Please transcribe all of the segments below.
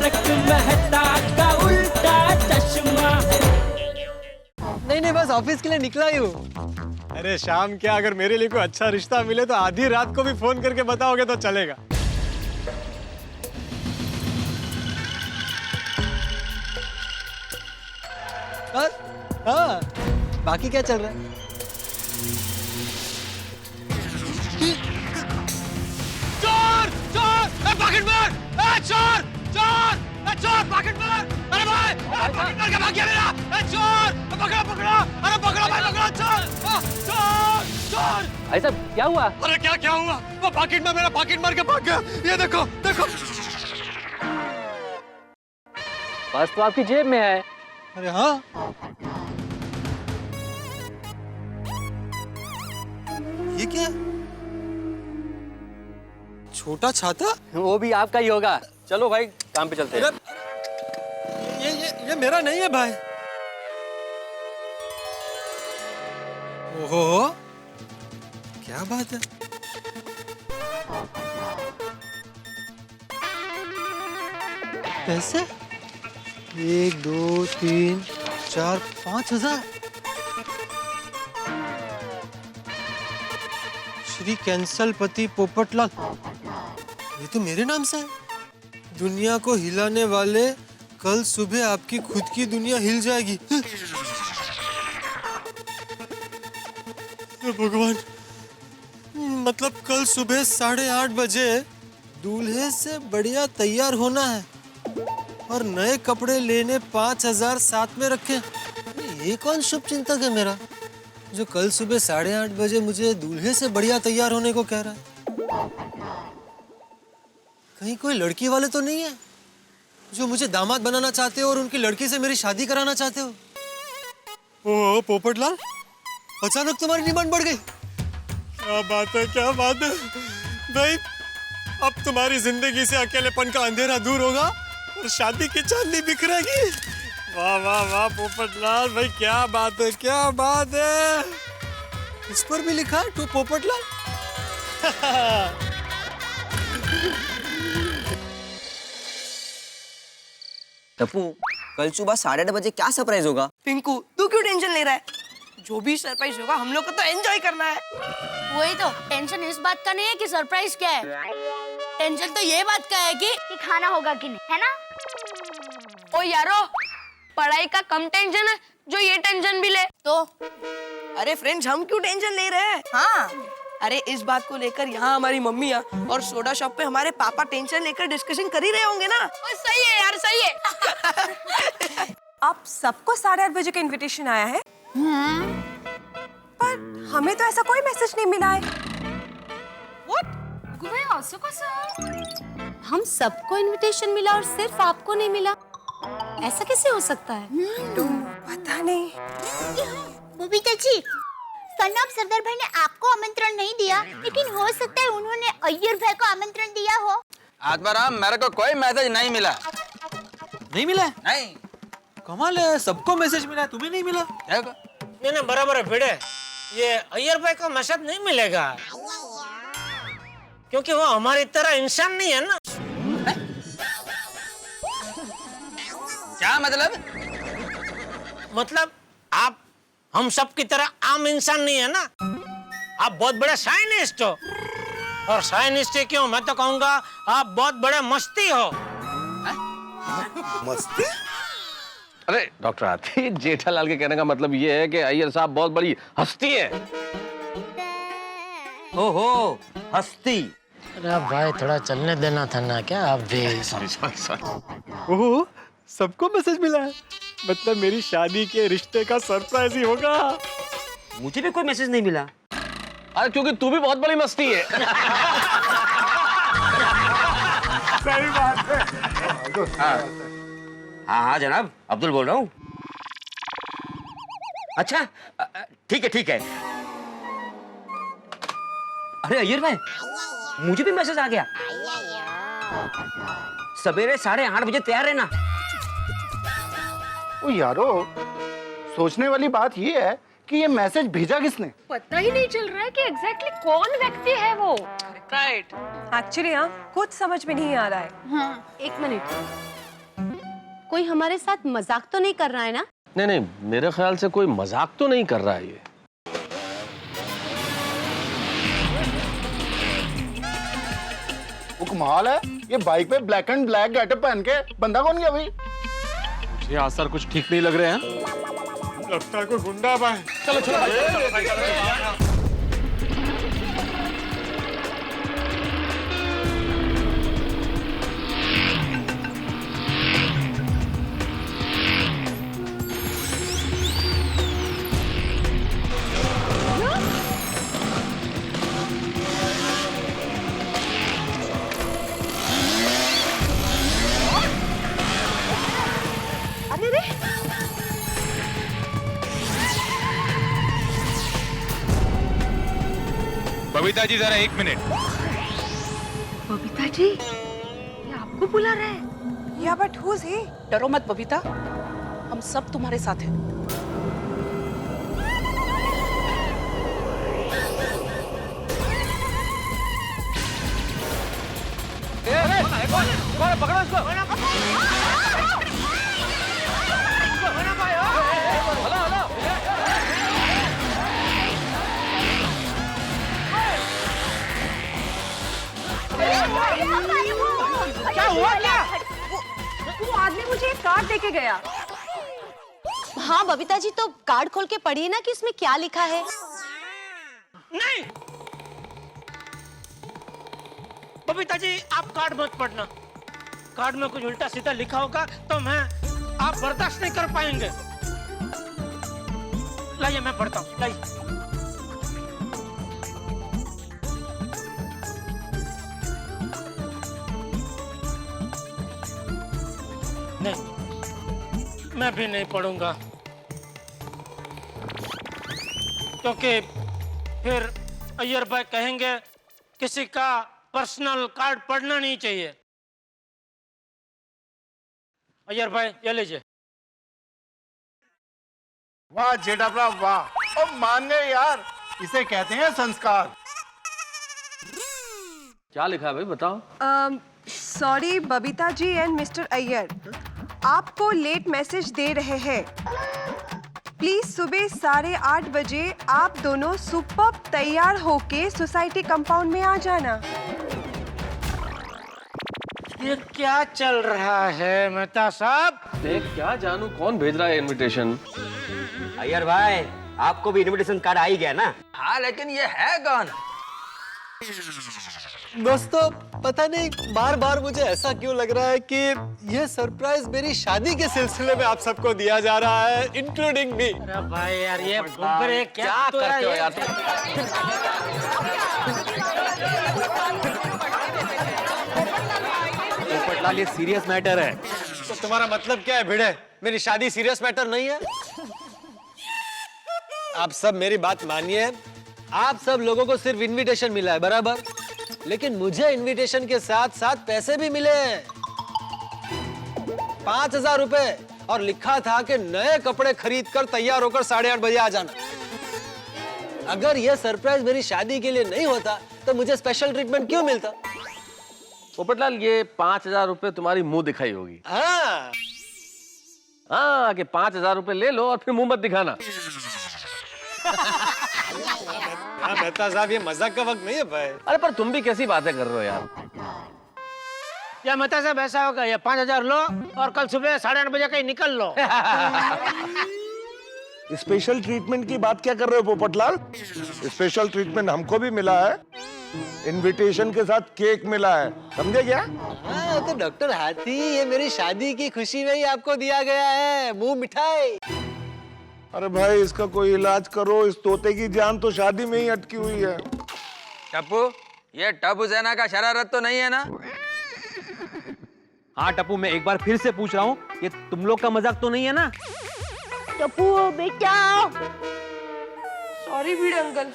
तारक मेहता का उल्टा चश्मा। नहीं, बस ऑफिस के लिए निकला ही हूँ। अरे शाम क्या, अगर मेरे लिए कोई अच्छा रिश्ता मिले तो आधी रात को भी फोन करके बताओगे तो चलेगा। बस हाँ, बाकी क्या चल रहा है? चोर चोर, पॉकेट मार, चोर चोर, चोर पॉकेट मार, अरे भाई पॉकेट मार के भाग गया मेरा, चोर पकड़ो पकड़ो, अरे पकड़ो भाई पकड़ो, चोर चोर चोर। भाई साहब क्या हुआ? अरे क्या हुआ? वो पॉकेट में मेरा पॉकेट मार के भाग गया, ये देखो देखो। पर्स तो आपकी जेब में है। अरे हाँ, ये क्या? छोटा छाता? वो भी आपका ही होगा। चलो भाई काम पे चलते हैं। ये मेरा नहीं है भाई। ओहो, क्या बात है? पैसे? 1 2 3 4 5,000। श्री कैंसलपति पोपटलाल, ये तो मेरे नाम से है। दुनिया को हिलाने वाले, कल सुबह आपकी खुद की दुनिया हिल जाएगी। भगवान, मतलब कल सुबह 8:30 बजे दूल्हे से बढ़िया तैयार होना है और नए कपड़े लेने 5,000 साथ में रखे। ये कौन शुभ चिंतक है मेरा, जो कल सुबह 8:30 बजे मुझे दूल्हे से बढ़िया तैयार होने को कह रहा है? कहीं कोई लड़की वाले तो नहीं है जो मुझे दामाद बनाना चाहते हो और उनकी लड़की से मेरी शादी कराना चाहते हो? ओह पोपटलाल, अचानक तुम्हारी डिमांड बढ़ गई। क्या बात है, क्या बात है भाई। अब तुम्हारी जिंदगी से अकेलेपन का अंधेरा दूर होगा और शादी की चांदनी बिखरेगी। वाह वाह वाह पोपटलाल भाई, क्या बात है, क्या बात है। इस पर भी लिखा है टू पोपटलाल। टप्पू, कल सुबह 8:30 बजे क्या सरप्राइज होगा? पिंकू, तू क्यों टेंशन ले रहा है? जो भी सरप्राइज होगा हम लोग को तो एंजॉय करना है। वही तो, टेंशन इस बात का नहीं है कि सरप्राइज क्या है, टेंशन तो ये बात का है कि खाना होगा कि नहीं, है ना? ओ यारो, पढ़ाई का कम टेंशन है जो ये टेंशन भी ले तो अरे फ्रेंड्स, हम क्यों टेंशन ले रहे हैं? हाँ, अरे इस बात को लेकर यहाँ हमारी मम्मी और सोडा शॉप पे हमारे पापा टेंशन लेकर डिस्कशन कर ही रहे होंगे ना। सही है यार, सही है। आप सबको 8:30 बजे का इनविटेशन आया है, पर हमें तो ऐसा कोई मैसेज नहीं मिला है। हम सबको इनविटेशन मिला और सिर्फ आपको नहीं मिला, ऐसा कैसे हो सकता है? पता नहीं। बबीता जी, सनम सरदार भाई ने आपको आमंत्रण नहीं दिया, लेकिन हो सकता है उन्होंने अय्यर भाई को आमंत्रण दिया हो। आत्माराम, मेरे को कोई मैसेज नहीं मिला। नहीं मिला? नहीं। कमाल है, सबको मैसेज मिला, तुम्हें नहीं मिला? नहीं बराबर है भिड़े, ये अय्यर भाई को मैसेज नहीं मिलेगा क्योंकि वो हमारी तरह इंसान नहीं है ना। क्या मतलब? मतलब आप हम सब की तरह आम इंसान नहीं है ना, आप बहुत बड़े साइंटिस्ट हो, और साइंटिस्ट क्यों, मैं तो कहूँगा आप बहुत बड़े मस्ती हो। मस्ती? अरे डॉक्टर आरती, जेठालाल के कहने का मतलब ये है कि अय्यर साहब बहुत बड़ी हस्ती है। ओहो, हस्ती। अरे भाई थोड़ा चलने देना था ना, क्या आप भी? सॉरी। ओह, सबको मैसेज मिला है, मतलब मेरी शादी के रिश्ते का सरप्राइज ही होगा। मुझे भी कोई मैसेज नहीं मिला। अरे क्योंकि तू भी बहुत बड़ी मस्ती है। सही बात है। हाँ जनाब, अब्दुल बोल रहा हूँ। अच्छा, ठीक है। अरे अय्यर भाई, मुझे भी मैसेज आ गया। सवेरे 8:30 बजे तैयार रहना। ओ यारो, सोचने वाली बात ये है कि ये मैसेज भेजा किसने? पता ही नहीं चल रहा है कि एग्जैक्टली कौन व्यक्ति है वो। राइट। एक्चुअली कुछ समझ में नहीं आ रहा है। हाँ, 1 मिनट, कोई हमारे साथ मजाक तो नहीं कर रहा है ना? नहीं नहीं, मेरे ख्याल से कोई मजाक तो नहीं कर रहा है ये। वो कमाल है, ये बाइक पे ब्लैक एंड ब्लैक गेटअप पहन के बंदा कौन गया भाई? ये आज सर कुछ ठीक नहीं लग रहे हैं। लगता है कोई गुंडा भाई। चलो चलो। बबीता जी जरा 1 मिनट। बबीता जी, ये आपको बुला रहे हैं? या बट हु इज ही? डरो मत बबीता, हम सब तुम्हारे साथ हैं। पकड़ो इसको। क्या हुआ क्या? वो आदमी मुझे एक कार्ड देके गया। हाँ बबीता जी, तो कार्ड खोल के पढ़िए ना कि इसमें क्या लिखा है। नहीं बबीता जी, आप कार्ड मत पढ़ना। कार्ड में कुछ उल्टा सीधा लिखा होगा तो आप बर्दाश्त नहीं कर पाएंगे। लाइए मैं पढ़ता हूँ, लाइए। नहीं, मैं भी नहीं पढ़ूंगा, क्योंकि फिर अय्यर भाई कहेंगे किसी का पर्सनल कार्ड पढ़ना नहीं चाहिए। अय्यर भाई ये लीजिए। वाह जेठापरा वाह, और मान गए यार, इसे कहते हैं संस्कार। क्या लिखा है भाई बताओ? Sorry Babita ji and mister Iyer, आपको लेट मैसेज दे रहे हैं। प्लीज सुबह 8:30 बजे आप दोनों सुपर तैयार होके सोसाइटी कंपाउंड में आ जाना। ये क्या चल रहा है मेहता साहब? देख क्या जानू कौन भेज रहा है इनविटेशन। अय्यर भाई, आपको भी इनविटेशन कार्ड आ ही गया ना? हाँ, लेकिन ये है कौन? दोस्तों पता नहीं बार बार मुझे ऐसा क्यों लग रहा है कि यह सरप्राइज मेरी शादी के सिलसिले में आप सबको दिया जा रहा है, इंक्लूडिंग मी। अरे भाई यार, ये बुगरे क्या करते हो यार? पोपटलाल, ये सीरियस मैटर है। तो तुम्हारा मतलब क्या है भिड़े? मेरी शादी सीरियस मैटर नहीं है? आप सब मेरी बात मानिए, आप सब लोगों को सिर्फ इनविटेशन मिला है बराबर, लेकिन मुझे इनविटेशन के साथ साथ पैसे भी मिले हैं, 5000 रुपए, और लिखा था कि नए कपड़े खरीद कर तैयार होकर 8:30 बजे आ जाना। अगर यह सरप्राइज मेरी शादी के लिए नहीं होता तो मुझे स्पेशल ट्रीटमेंट क्यों मिलता? पोपटलाल, ये 5000 रुपए तुम्हारी मुंह दिखाई होगी। हाँ हाँ, कि 5000 रुपए ले लो और फिर मुंह मत दिखाना। मेहता साहब, ये मजाक का वक्त नहीं है भाई। अरे पर तुम भी कैसी बातें कर रहे हो यार? या मेहता साहब ऐसा होगा, ये 5000 लो और कल सुबह 8:30 बजे कहीं निकल लो। स्पेशल ट्रीटमेंट की बात क्या कर रहे हो पोपटलाल? स्पेशल ट्रीटमेंट हमको भी मिला है, इनविटेशन के साथ केक मिला है, समझे क्या? हाँ तो डॉक्टर हाथी, ये मेरी शादी की खुशी में ही आपको दिया गया है मुंह मिठाई। अरे भाई, इसका कोई इलाज करो, इस तोते की जान तो शादी में ही अटकी हुई है। टप्पू, ये टप्पू सेना का शरारत तो नहीं है ना? हाँ टप्पू, मैं एक बार फिर से पूछ रहा हूँ, ये तुम लोग का मजाक तो नहीं है ना? टप्पू बेटा। सॉरी भिड़े अंकल,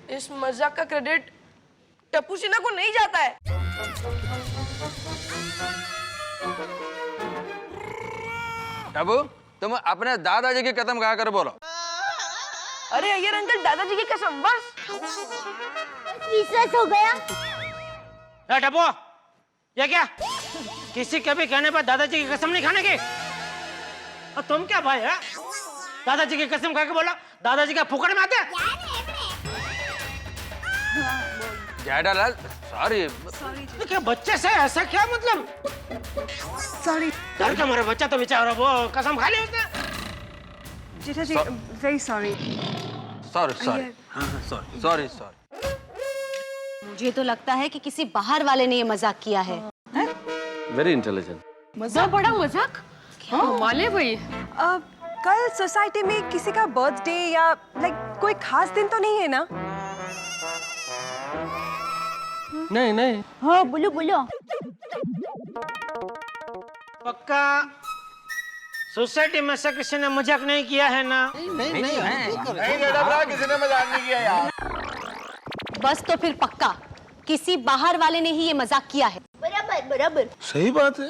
इस मजाक का क्रेडिट टप्पू सिन्हा को नहीं जाता है। टप्पू, तुम अपने दादाजी की कसम खा कर बोलो। अरे अय्यर अंकल, दादाजी की कसम, बस विश्वास हो गया। टप्पू, ये क्या? किसी के भी कहने पर दादाजी की कसम नहीं खाने की? और तुम क्या भाई है? दादाजी की कसम खा के बोला दादाजी का फुकड़ में आते हैं? जेठालाल सॉरी। तो क्या बच्चे से ऐसा क्या मतलब? सॉरी डर का मारा बच्चा तो बेचारा वो कसम खा ली उसने। Jethaji, very sorry. Sorry sorry sorry sorry sorry. मुझे तो लगता है कि किसी बाहर वाले ने ये मजाक किया है। Very intelligent. मजाक? बड़ा मजाक? क्या माले भाई? कल सोसाइटी में किसी का बर्थडे या कोई खास दिन तो नहीं है ना? नहीं नहीं। हाँ बोलो बोलो। पक्का सोसाइटी में से किसी ने मजाक नहीं किया है ना? नहीं बेटा, किसी ने मजाक नहीं किया यार। बस तो फिर पक्का किसी बाहर वाले ने ही ये मजाक किया है। बराबर बराबर। सही बात है।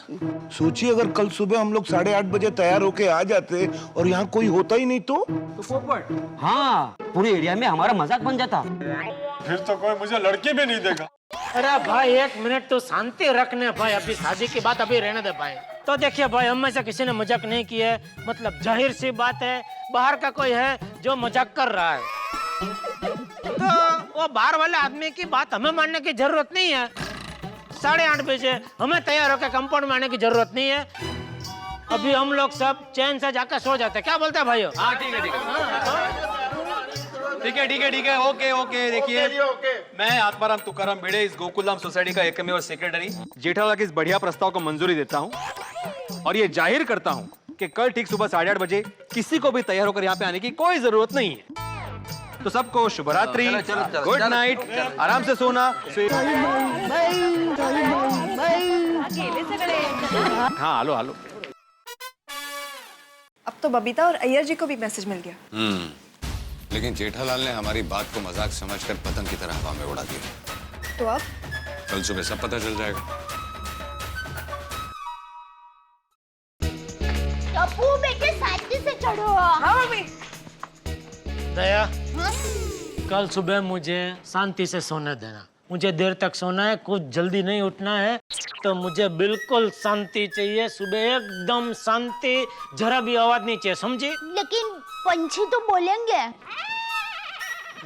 सोचिए अगर कल सुबह हम लोग 8:30 बजे तैयार होके आ जाते और यहाँ कोई होता ही नहीं तो पोपट, हाँ पूरे एरिया में हमारा मजाक बन जाता। फिर तो कोई मुझे लड़की भी नहीं देगा। अरे भाई एक मिनट तो शांति रखने भाई, अभी शादी की बात अभी रहने दे भाई। तो देखिए भाई, हम में से किसी ने मजाक नहीं किया है, मतलब जाहिर सी बात है बाहर का कोई है जो मजाक कर रहा है, तो वो बाहर वाले आदमी की बात हमें मानने की जरूरत नहीं है। 8:30 बजे हमें तैयार होकर कंपाउंड में आने की जरूरत नहीं है। अभी हम लोग सब चैन से जाकर सो जाते हैं। क्या बोलते हैं भाइयों? हाँ ठीक है ठीक है। ओके देखिए, मैं आत्माराम तुकाराम भिड़े, इस गोकुलधाम सोसाइटी का एकमेव सेक्रेटरी जेठालाल के इस बढ़िया प्रस्ताव को मंजूरी देता हूँ और ये जाहिर करता हूँ कि कल ठीक सुबह 8:30 बजे किसी को भी तैयार होकर यहाँ पे आने की कोई जरूरत नहीं है। तो सबको शुभ रात्रि, गुड नाइट, आराम से सोना। हाँ हेलो हेलो। अब तो बबीता और अय्यर जी को भी मैसेज मिल गया। लेकिन जेठालाल ने हमारी बात को मजाक समझकर पतंग की तरह हवा में उड़ा दिया। तो अब कल सुबह सब पता चल जाएगा। टप्पू बेटे शांति से चढ़ो। हाँ मम्मी। दया, कल सुबह मुझे शांति से सोने देना। मुझे देर तक सोना है, कुछ जल्दी नहीं उठना है, तो मुझे बिल्कुल शांति चाहिए। सुबह एकदम शांति, जरा भी आवाज नहीं चाहिए, समझी? लेकिन पंछी तो बोलेंगे।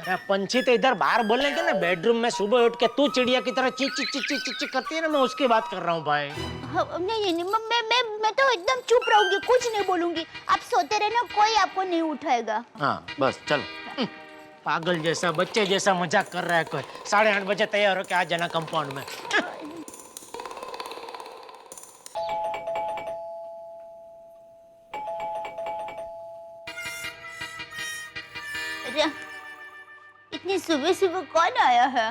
अरे पंछी तो इधर बाहर बोलेंगे ना, बेडरूम में सुबह उठ के तू चिड़िया की तरह चीच चीच चीच चीच करती है ना, मैं उसकी बात कर रहा हूँ भाई। नहीं मैं तो एकदम चुप रहूंगी, कुछ नहीं बोलूंगी। आप सोते रहना, कोई आपको नहीं उठाएगा। हाँ बस चलो। पागल जैसा, बच्चे जैसा मजाक कर रहा है कोई। 8:30 बजे तैयार होके आ जाना कंपाउंड में। अरे इतनी सुबह सुबह कौन आया है?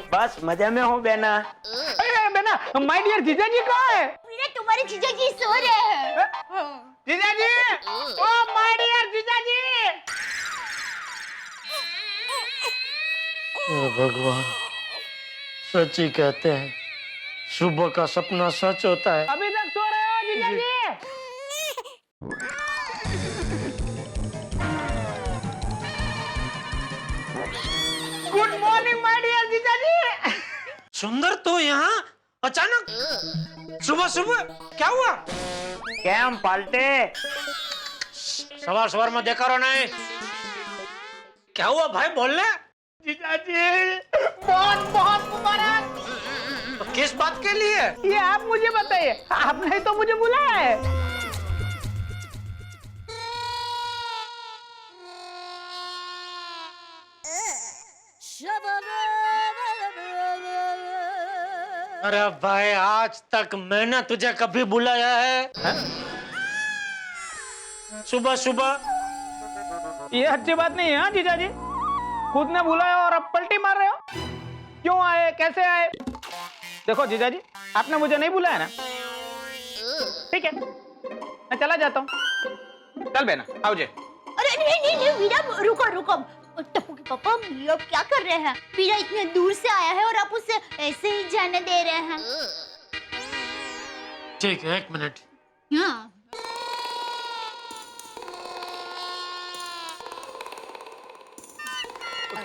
बस मजे में हूँ बेना। अरे बेना, माय डियर जीजा जी कहाँ है? मेरे तुम्हारे जीजा जी सो रहे हैं। जीजा जी, ओ माय डियर जीजा जी। भगवान, सच ही कहते हैं, सुबह का सपना सच होता है। अभी तक सो रहे हो जीजा जी? गुड मॉर्निंग माय डियर जीजा जी। सुंदर तो यहाँ अचानक सुबह सुबह क्या हुआ? कैम पाल्टे, सवार सवार में देखा रहो नहीं। क्या हुआ भाई, बोलने? जीजा जी बहुत बहुत मुबारक। तो किस बात के लिए? ये आप मुझे बताइए, आपने तो मुझे बुलाया है। अरे भाई, आज तक मैंने तुझे कभी बुलाया है? सुबह सुबह? ये अच्छी बात नहीं है जीजा जी, खुद ने बुलाया और अब पलटी मार रहे हो। क्यों आए, कैसे आए? देखो जीजा जी, आपने मुझे नहीं बुलाया ना, ठीक है, मैं चला जाता हूँ। चल बेना, आओ जे। अरे नहीं नहीं नहीं वीरा, रुको रुको। टप्पू के पापा, ये आप क्या कर रहे हैं? वीरा इतने दूर से आया है और आप उसे ऐसे ही जाने दे रहे हैं। ठीक है, 1 मिनट। हाँ।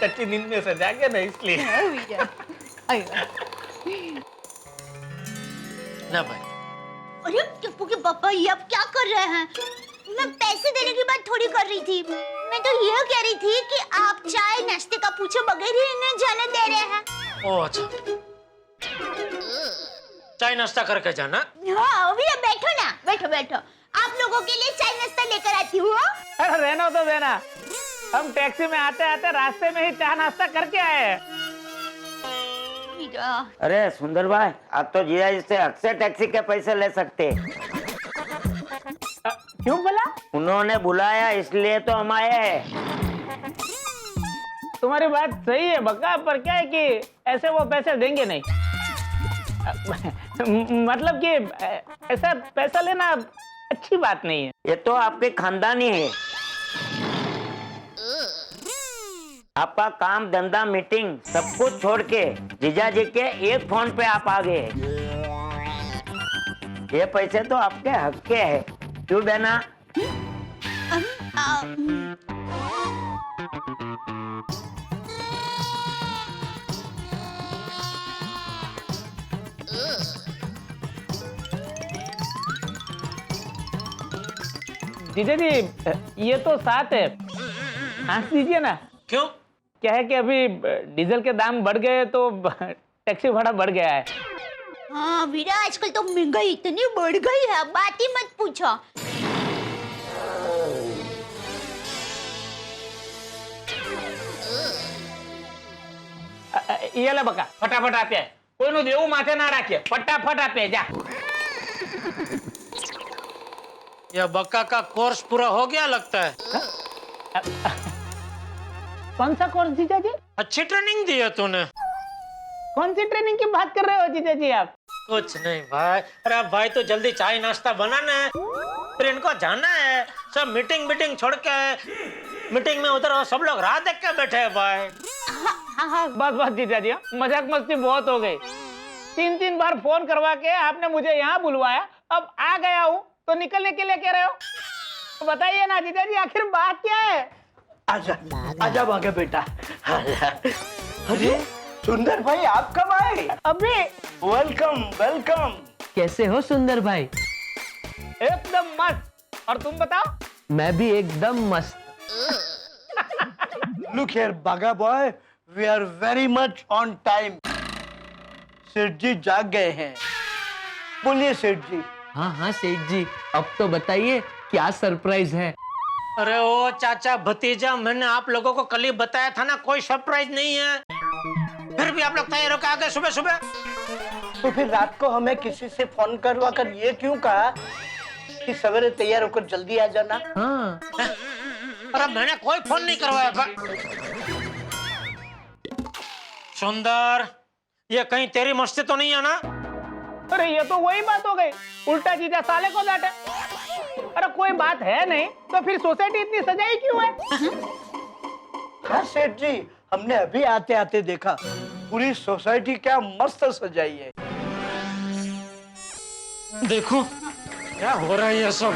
कच्ची नींद में सो जाएगा ना, इसलिए। ना भाई। अरे टप्पू के पापा, ये आप क्या कर रहे हैं? मैं पैसे देने की बात थोड़ी कर रही थी। मैं तो यह कह रही थी कि आप चाय नाश्ते का पूछे बगैर ही इन्हें जाने दे रहे हैं। ओह अच्छा, चाय नाश्ता करके जाना। हाँ भैया, बैठो ना, बैठो बैठो। आप लोगों के लिए चाय नाश्ता लेकर आती हूँ। अरे रहना तो देना, हम टैक्सी में आते आते रास्ते में ही चाय नाश्ता करके आए हैं। अरे सुंदर भाई, आप तो जीजा जी से अक्सर टैक्सी के पैसे ले सकते। क्यों बोला? उन्होंने बुलाया इसलिए तो हम आए हैं। तुम्हारी बात सही है बक्का, पर क्या है कि ऐसे वो पैसे देंगे नहीं। मतलब कि ऐसा पैसा लेना अच्छी बात नहीं है। ये तो आपके खानदानी है। आपका काम धंधा मीटिंग सब कुछ छोड़ के जीजा जी के एक फोन पे आप आ गए। ये पैसे तो आपके हक के हैं, क्यों बहना? जीजा जी, ये तो 7 है, हंस दीजिए ना। क्यों? क्या है कि अभी डीजल के दाम बढ़ गए तो टैक्सी भाड़ा बढ़ गया है। हाँ वीरा, आजकल तो महंगाई इतनी बढ़ गई है, बात ही मत पूछो। ये ले बका, फटाफट आते हैं, कोई नु देऊ माथे ना राखिए, फटाफट आते जा। यह बक्का का कोर्स पूरा हो गया लगता है। कौन सा कोर्स जीजा जी? अच्छी ट्रेनिंग दी है तूने। कौन सी ट्रेनिंग की बात कर रहे हो जीजा जी आप? कुछ नहीं भाई। अरे भाई तो जल्दी चाय नाश्ता बनाना है, फिर इनको जाना है। सब मीटिंग छोड़ के मीटिंग में उधर सब लोग राह देख के बैठे हैं भाई। बस जीजा जी, मजाक मस्ती बहुत हो गई। 3 बार फोन करवा के आपने मुझे यहाँ बुलवाया, अब आ गया हूँ तो निकलने के लिए कह रहे हो? तो बताइए ना जीजा जी, आखिर बात क्या है? आजा आजा भागे बेटा। अरे सुंदर भाई, आप कब आए? अभी। Welcome welcome. कैसे हो सुंदर भाई? एकदम मस्त। और तुम बताओ? मैं भी एकदम मस्त। Look here Bagha boy, we are very much on time. सेठ जी जाग गए हैं। बोलिए सेठ जी। हाँ सेठ जी, अब तो बताइए क्या सरप्राइज है? अरे ओ चाचा भतीजा, मैंने आप लोगों को कल ही बताया था ना, कोई सरप्राइज नहीं है। फिर भी आप लोग तैयार होकर आ गए सुबह सुबह। तो फिर रात को हमें किसी से फोन करवा कर ये क्यों कहा कि सवेरे तैयार होकर जल्दी आ जाना? हाँ। अरे मैंने कोई फोन नहीं करवाया था। सुंदर, ये कहीं तेरी मस्ती तो नहीं है ना? अरे ये तो वही बात हो गई, उल्टा जीजा साले को डांटे। अरे कोई बात है नहीं तो फिर सोसाइटी इतनी सजाई क्यों है? हाँ सेठ जी, हमने अभी आते आते देखा, पूरी सोसाइटी क्या मस्त सजाई है। देखो क्या हो रहा है ये सब।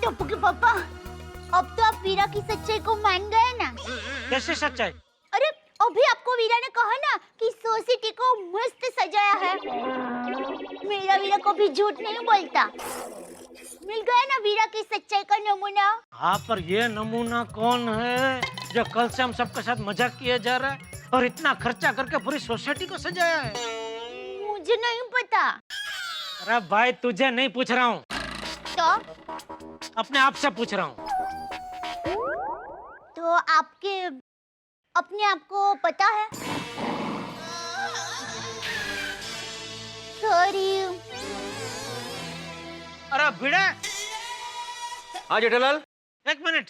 टप्पू के पापा, अब तो आप वीरा की सच्चाई को मान गए ना? कैसे सच्चाई? अरे अभी आपको वीरा ने कहा ना कि सोसाइटी को मस्त सजाया है। मेरा वीरा कभी झूठ नहीं बोलता। मिल गया ना वीरा की सच्चाई का नमूना। हाँ, पर ये नमूना कौन है जो कल से हम सबके साथ मजाक किया जा रहा है और इतना खर्चा करके पूरी सोसाइटी को सजाया है? मुझे नहीं पता। अरे भाई, तुझे नहीं पूछ रहा हूँ, तो अपने आप से पूछ रहा हूँ। तो आपके अपने आप को पता है? सॉरी। अरे भिड़े। हाँ जेठालाल। एक मिनट।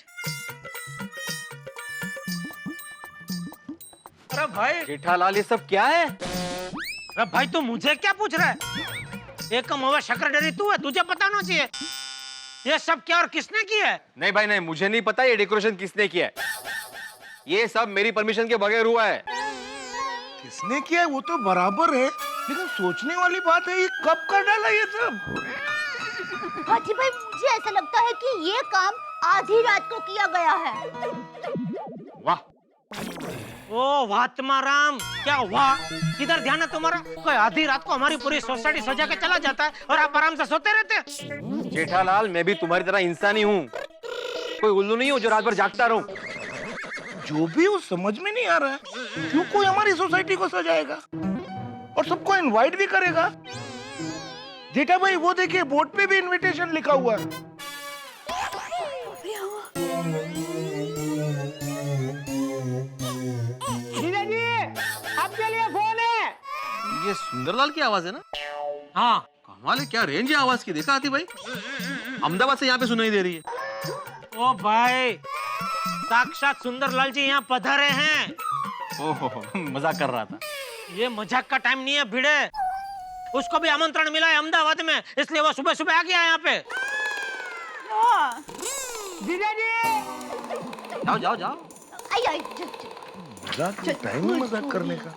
अरे भाई जेठालाल ये सब क्या है? अरे भाई तू मुझे क्या पूछ रहा है? एक कम हुआ सेक्रेटरी तू है, तुझे पता होना चाहिए। ये सब क्या और किसने किया है? नहीं भाई नहीं, मुझे नहीं पता ये डेकोरेशन किसने किया है। ये सब मेरी परमिशन के बगैर हुआ है। किसने किया है वो तो बराबर है, लेकिन सोचने वाली बात है ये कब कर डाला ये सब। हाथी भाई मुझे ऐसा लगता है कि ये काम आधी रात को किया गया है। वाह। ओ वात्माराम, क्या हुआ? किधर ध्यान है तुम्हारा? कोई आधी रात को हमारी पूरी सोसाइटी सजा के चला जाता है और आप आराम से सोते रहते हैं। जेठालाल मैं भी तुम्हारी तरह इंसान ही हूँ, कोई उल्लू नहीं हूँ जो रात भर जागता रहूं। जो भी वो समझ में नहीं आ रहा है, क्यों कोई हमारी सोसाइटी को सजाएगा और सबको इनवाइट भी करेगा। जेठा भाई वो देखिए बोर्ड पे भी इनविटेशन लिखा हुआ है। आपके लिए फोन है। ये सुंदरलाल की आवाज है ना? हाँ। कमाल है, क्या रेंज है आवाज की, देखा आती भाई? अहमदाबाद से यहाँ पे सुनाई दे रही है। ओ भाई साक्षात सुंदरलाल जी यहाँ पधारे हैं। ओहो मजाक कर रहा था। ये मजाक का टाइम नहीं है भिड़े। उसको भी आमंत्रण मिला है अहमदाबाद में, इसलिए वो सुबह सुबह आ गया यहाँ पे। जीजा जी जाओ जाओ जाओ। मजाक में टाइम है मजाक करने का।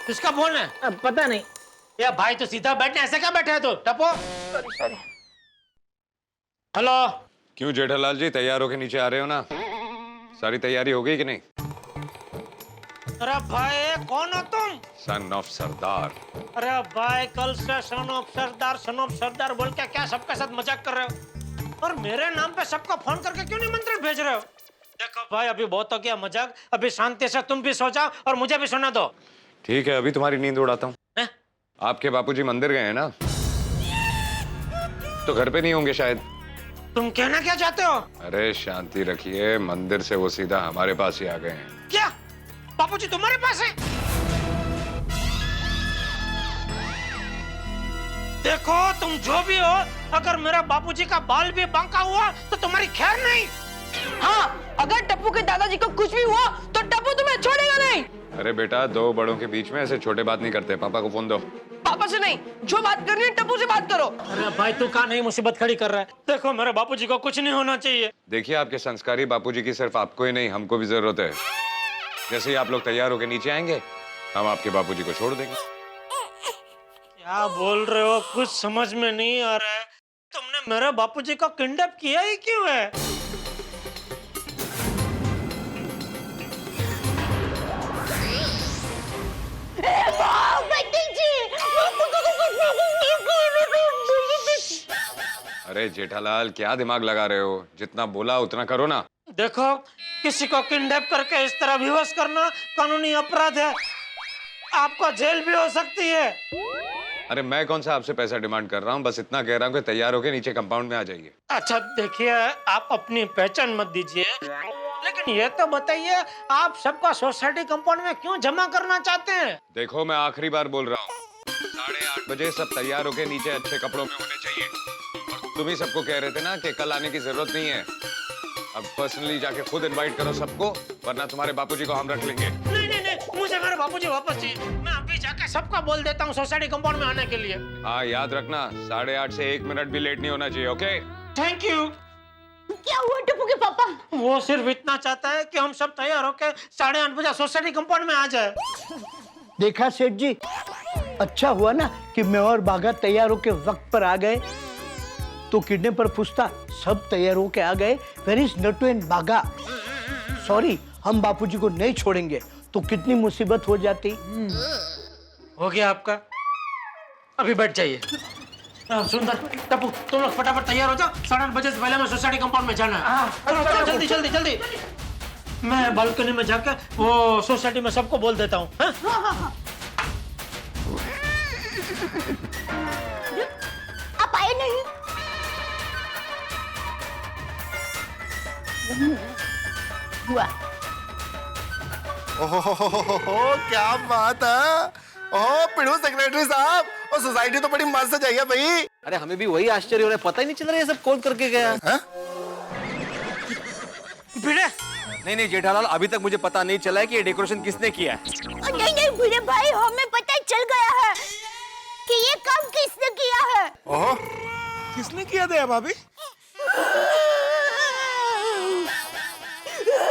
किसका फोन है? पता नहीं। ये भाई तो सीधा बैठे, ऐसे क्या बैठे है तो टपो। सॉरी। हेलो। क्यों जेठालाल जी तैयार होके नीचे आ रहे हो ना? सारी तैयारी हो गई कि नहीं? अरे भाई कौन हो तुम? सन ऑफ सरदार। अरे भाई कल से सन ऑफ सरदार बोल के क्या सबके साथ मजाक कर रहे हो? और मेरे नाम पे सबको फोन करके क्यों निमंत्रण भेज रहे हो? देखो भाई अभी बहुत हो गया मजाक, अभी शांति से तुम भी सो जाओ और मुझे भी सुना दो। ठीक है अभी तुम्हारी नींद उड़ाता हूँ। आपके बापूजी मंदिर गए हैं ना, तो घर पे नहीं होंगे शायद। तुम कहना क्या चाहते हो? अरे शांति रखिए, मंदिर से वो सीधा हमारे पास ही आ गए हैं। क्या बापूजी तुम्हारे पास है? देखो तुम जो भी हो, अगर मेरा बापूजी का बाल भी बांका हुआ तो तुम्हारी खैर नहीं। हाँ, अगर टप्पू के दादाजी को कुछ भी हुआ तो टप्पू तुम्हें छोड़ेगा नहीं। अरे बेटा दो बड़ों के बीच में ऐसे छोटे बात नहीं करते। पापा को फोन दो। पापा से नहीं, जो बात करनी है टप्पू से बात करो। अरे भाई तू कहाँ नहीं मुसीबत खड़ी कर रहा है? देखो मेरे बापूजी को कुछ नहीं होना चाहिए। देखिए आपके संस्कारी बापूजी की सिर्फ आपको ही नहीं हमको भी जरूरत है। जैसे ही आप लोग तैयार होकर नीचे आएंगे हम आपके बापूजी को छोड़ देंगे। क्या बोल रहे हो? कुछ समझ में नहीं आ रहा है। तुमने मेरे बापूजी को किडनैप किया ही क्यों है? अरे जेठालाल क्या दिमाग लगा रहे हो? जितना बोला उतना करो ना। देखो किसी को किडनैप करके इस तरह विवश करना कानूनी अपराध है, आपको जेल भी हो सकती है। अरे मैं कौन सा आपसे पैसा डिमांड कर रहा हूँ, बस इतना कह रहा हूँ कि तैयार होके नीचे कंपाउंड में आ जाइए। अच्छा देखिए आप अपनी पहचान मत दीजिए, लेकिन ये तो बताइए आप सबका सोसाइटी कंपाउंड में क्यों जमा करना चाहते हैं? देखो मैं आखिरी बार बोल रहा हूँ, 8:30 बजे सब तैयार होके नीचे अच्छे कपड़ों में होने चाहिए। और तुम ही सबको कह रहे थे ना कि कल आने की जरूरत नहीं है। अब पर्सनली जाके खुद इनवाइट करो सबको, वरना तुम्हारे बापूजी को हम रख लेंगे। नहीं नहीं नहीं, मुझे मेरे बापूजी वापस चाहिए। मैं अभी जाके सबका बोल देता हूँ सोसाइटी कंपाउंड में आने के लिए। हाँ याद रखना 8:30 से 1 मिनट भी लेट नहीं होना चाहिए। Okay thank you. क्या हुआ टप्पू के पापा? वो सिर्फ इतना चाहता है कि हम सब तैयार होके 8:30 बजे सोसाइटी कंपाउंड में आ जाए। देखा सेठ जी, अच्छा हुआ ना कि मैं और बाघा तैयार होके वक्त पर आ गए, तो किडनैपर पूछता सब तैयार होके आ गए, where is Nattu and Bagha? Sorry, हम बापूजी को नहीं छोड़ेंगे, तो कितनी मुसीबत हो जाती। हो गया आपका, अभी बैठ जाइए। सुंदर टप्पू तुम लोग फटाफट तैयार हो जाओ, 8:30 बजे से पहले मैं सोसाइटी कंपाउंड में जाना है। जल्दी जल्दी जल्दी। मैं बालकनी में जाकर वो सोसाइटी में सबको बोल देता हूँ। आप आए नहीं? हुआ। ओहो, क्या बात है। ओह पिड़ू सेक्रेटरी साहब, और सोसाइटी तो बड़ी मस्त चाहिए भाई। अरे हमें भी वही आश्चर्य हो रहा है, पता ही नहीं चल रहा है ये सब कौन करके गया है। भिड़े नहीं जेठालाल, अभी तक मुझे पता नहीं चला है कि ये डेकोरेशन किसने किया है। नहीं भिड़े भाई, हमें पता चल गया है कि ये काम किसने किया है। ओह, किसने किया दया भाभी?